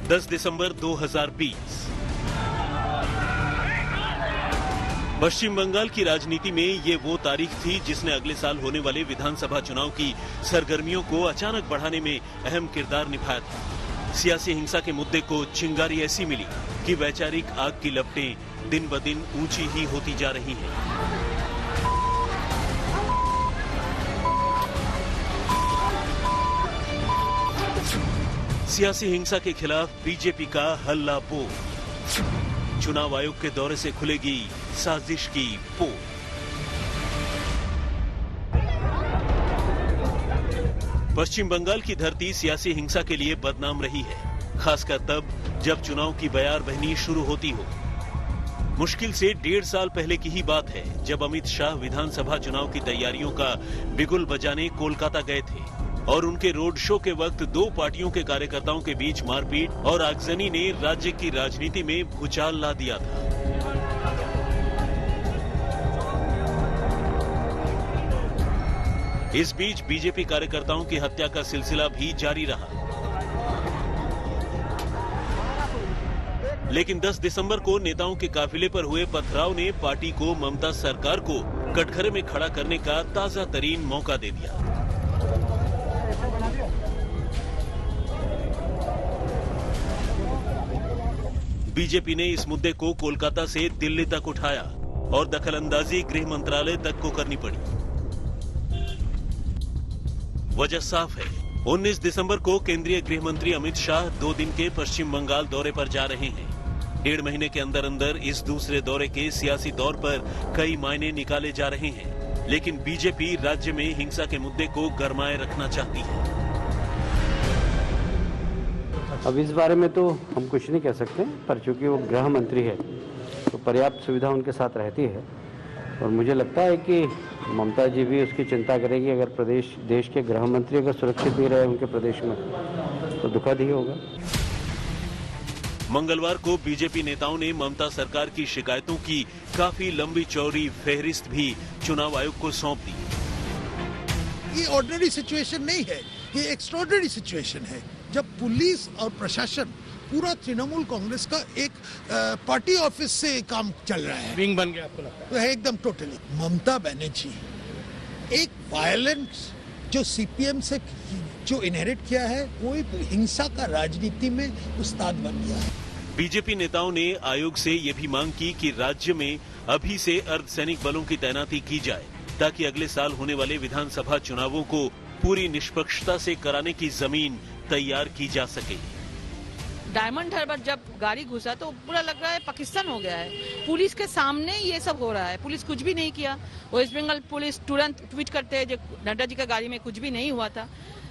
10 दिसंबर 2020। पश्चिम बंगाल की राजनीति में ये वो तारीख थी जिसने अगले साल होने वाले विधानसभा चुनाव की सरगर्मियों को अचानक बढ़ाने में अहम किरदार निभाया था। सियासी हिंसा के मुद्दे को चिंगारी ऐसी मिली कि वैचारिक आग की लपटें दिन ब दिन ऊंची ही होती जा रही हैं। सियासी हिंसा के खिलाफ बीजेपी का हल्ला बोल। चुनाव आयोग के दौरे से खुलेगी साजिश की पोल। पश्चिम बंगाल की धरती सियासी हिंसा के लिए बदनाम रही है, खासकर तब जब चुनाव की बयारबहनी शुरू होती हो। मुश्किल से 1.5 साल पहले की ही बात है जब अमित शाह विधानसभा चुनाव की तैयारियों का बिगुल बजाने कोलकाता गए थे और उनके रोड शो के वक्त 2 पार्टियों के कार्यकर्ताओं के बीच मारपीट और आगजनी ने राज्य की राजनीति में भूचाल ला दिया था। इस बीच बीजेपी कार्यकर्ताओं की हत्या का सिलसिला भी जारी रहा। लेकिन 10 दिसंबर को नेताओं के काफिले पर हुए पथराव ने पार्टी को ममता सरकार को कटघरे में खड़ा करने का ताजा तरीन मौका दे दिया। बीजेपी ने इस मुद्दे को कोलकाता से दिल्ली तक उठाया और दखलंदाजी गृह मंत्रालय तक को करनी पड़ी। वजह साफ है, 19 दिसंबर को केंद्रीय गृह मंत्री अमित शाह 2 दिन के पश्चिम बंगाल दौरे पर जा रहे हैं। 1.5 महीने के अंदर अंदर इस दूसरे दौरे के सियासी तौर पर कई मायने निकाले जा रहे हैं, लेकिन बीजेपी राज्य में हिंसा के मुद्दे को गरमाए रखना चाहती है। अब इस बारे में तो हम कुछ नहीं कह सकते, पर चूंकि वो गृह मंत्री है तो पर्याप्त सुविधा उनके साथ रहती है और मुझे लगता है कि ममता जी भी उसकी चिंता करेगी। अगर देश के गृह मंत्री अगर सुरक्षित नहीं रहे उनके प्रदेश में तो दुखद ही होगा। मंगलवार को बीजेपी नेताओं ने ममता सरकार की शिकायतों की काफी लंबी चौड़ी फेहरिस्त भी चुनाव आयोग को सौंप दी। ये ऑर्डिनरी सिचुएशन नहीं है, ये एक्स्ट्राऑर्डिनरी सिचुएशन है जब पुलिस और प्रशासन पूरा तृणमूल कांग्रेस का एक पार्टी ऑफिस से काम चल रहा है। विंग बन गया आपको लगता है? एकदम टोटली। ममता बनर्जी एक वायलेंस जो सीपीएम से जो इनहेरिट किया है वो एक हिंसा का राजनीति में उस्ताद बन गया है। बीजेपी नेताओं ने आयोग से ये भी मांग की कि राज्य में अभी से अर्धसैनिक बलों की तैनाती की जाए ताकि अगले साल होने वाले विधानसभा चुनावों को पूरी निष्पक्षता से कराने की जमीन तैयार की जा सके। डायमंड हार्बर जब गाड़ी घुसा तो पूरा लग रहा है पाकिस्तान हो गया है। पुलिस के सामने ये सब हो रहा है, पुलिस कुछ भी नहीं किया। वेस्ट बंगाल पुलिस तुरंत ट्वीट करते हैं जो नड्डा जी का गाड़ी में कुछ भी नहीं हुआ था,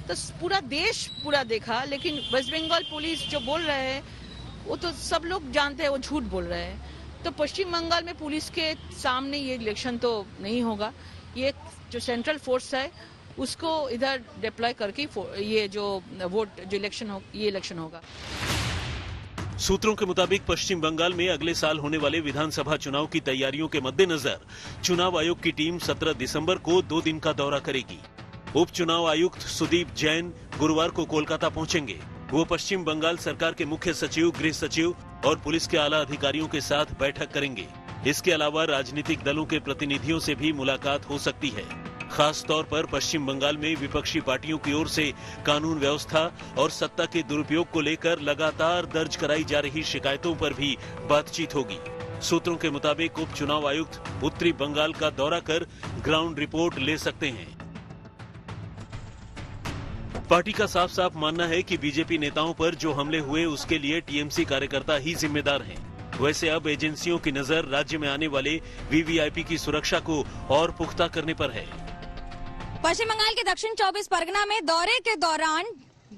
तो पूरा देश पूरा देखा। लेकिन वेस्ट बंगाल पुलिस जो बोल रहे हैं वो तो सब लोग जानते हैं वो झूठ बोल रहे हैं। तो पश्चिम बंगाल में पुलिस के सामने ये इलेक्शन तो नहीं होगा। ये जो सेंट्रल फोर्स है उसको इधर डिप्लॉय करके ये जो वोट जो इलेक्शन हो ये इलेक्शन होगा। सूत्रों के मुताबिक पश्चिम बंगाल में अगले साल होने वाले विधानसभा चुनाव की तैयारियों के मद्देनजर चुनाव आयोग की टीम 17 दिसंबर को 2 दिन का दौरा करेगी। उप चुनाव आयुक्त सुदीप जैन गुरुवार को कोलकाता पहुंचेंगे। वो पश्चिम बंगाल सरकार के मुख्य सचिव, गृह सचिव और पुलिस के आला अधिकारियों के साथ बैठक करेंगे। इसके अलावा राजनीतिक दलों के प्रतिनिधियों से भी मुलाकात हो सकती है। खास तौर पर पश्चिम बंगाल में विपक्षी पार्टियों की ओर से कानून व्यवस्था और सत्ता के दुरुपयोग को लेकर लगातार दर्ज कराई जा रही शिकायतों पर भी बातचीत होगी। सूत्रों के मुताबिक उप चुनाव आयुक्त उत्तरी बंगाल का दौरा कर ग्राउंड रिपोर्ट ले सकते हैं। पार्टी का साफ साफ मानना है कि बीजेपी नेताओं पर जो हमले हुए उसके लिए टीएमसी कार्यकर्ता ही जिम्मेदार हैं। वैसे अब एजेंसियों की नजर राज्य में आने वाले वीवीआईपी की सुरक्षा को और पुख्ता करने पर है। पश्चिम बंगाल के दक्षिण 24 परगना में दौरे के दौरान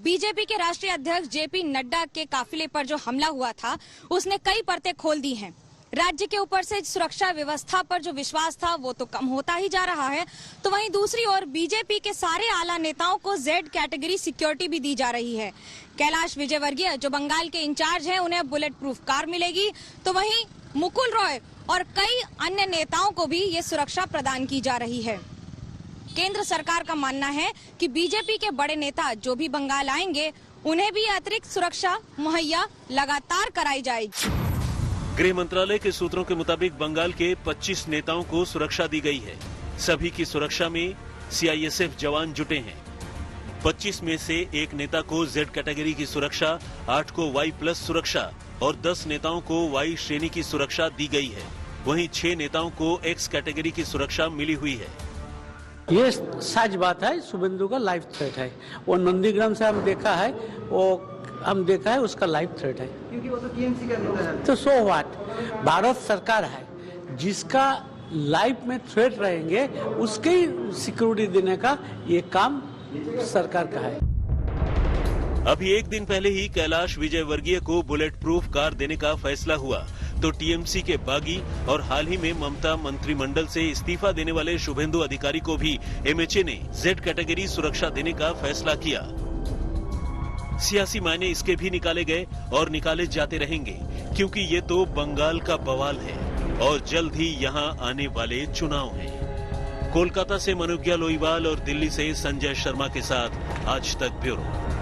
बीजेपी के राष्ट्रीय अध्यक्ष जेपी नड्डा के काफिले पर जो हमला हुआ था उसने कई परतें खोल दी हैं। राज्य के ऊपर से सुरक्षा व्यवस्था पर जो विश्वास था वो तो कम होता ही जा रहा है, तो वहीं दूसरी ओर बीजेपी के सारे आला नेताओं को जेड कैटेगरी सिक्योरिटी भी दी जा रही है। कैलाश विजयवर्गीय जो बंगाल के इंचार्ज हैं उन्हें बुलेट प्रूफ कार मिलेगी, तो वहीं मुकुल रॉय और कई अन्य नेताओं को भी ये सुरक्षा प्रदान की जा रही है। केंद्र सरकार का मानना है कि बीजेपी के बड़े नेता जो भी बंगाल आएंगे उन्हें भी अतिरिक्त सुरक्षा मुहैया लगातार कराई जाएगी। गृह मंत्रालय के सूत्रों के मुताबिक बंगाल के 25 नेताओं को सुरक्षा दी गई है। सभी की सुरक्षा में सीआईएसएफ जवान जुटे हैं। 25 में से एक नेता को जेड कैटेगरी की सुरक्षा, 8 को Y+ सुरक्षा और 10 नेताओं को Y श्रेणी की सुरक्षा दी गई है। वहीं 6 नेताओं को X कैटेगरी की सुरक्षा मिली हुई है। ये सच बात है, शुभेंदु का लाइफ थ्रेट है। वो नंदीग्राम से हम देखा है उसका लाइफ थ्रेट है, क्योंकि वो तो टीएमसी का नेता है। तो सो व्हाट, भारत सरकार है, जिसका लाइफ में थ्रेट रहेंगे उसके सिक्योरिटी देने का ये काम सरकार का है। अभी एक दिन पहले ही कैलाश विजयवर्गीय को बुलेट प्रूफ कार देने का फैसला हुआ, तो टीएमसी के बागी और हाल ही में ममता मंत्रिमंडल से इस्तीफा देने वाले शुभेंदु अधिकारी को भी एमएचए ने जेड कैटेगरी सुरक्षा देने का फैसला किया। सियासी मायने इसके भी निकाले गए और निकाले जाते रहेंगे, क्योंकि ये तो बंगाल का बवाल है और जल्द ही यहाँ आने वाले चुनाव हैं। कोलकाता से मनोज्ञा लोईवाल और दिल्ली से संजय शर्मा के साथ आज तक ब्यूरो।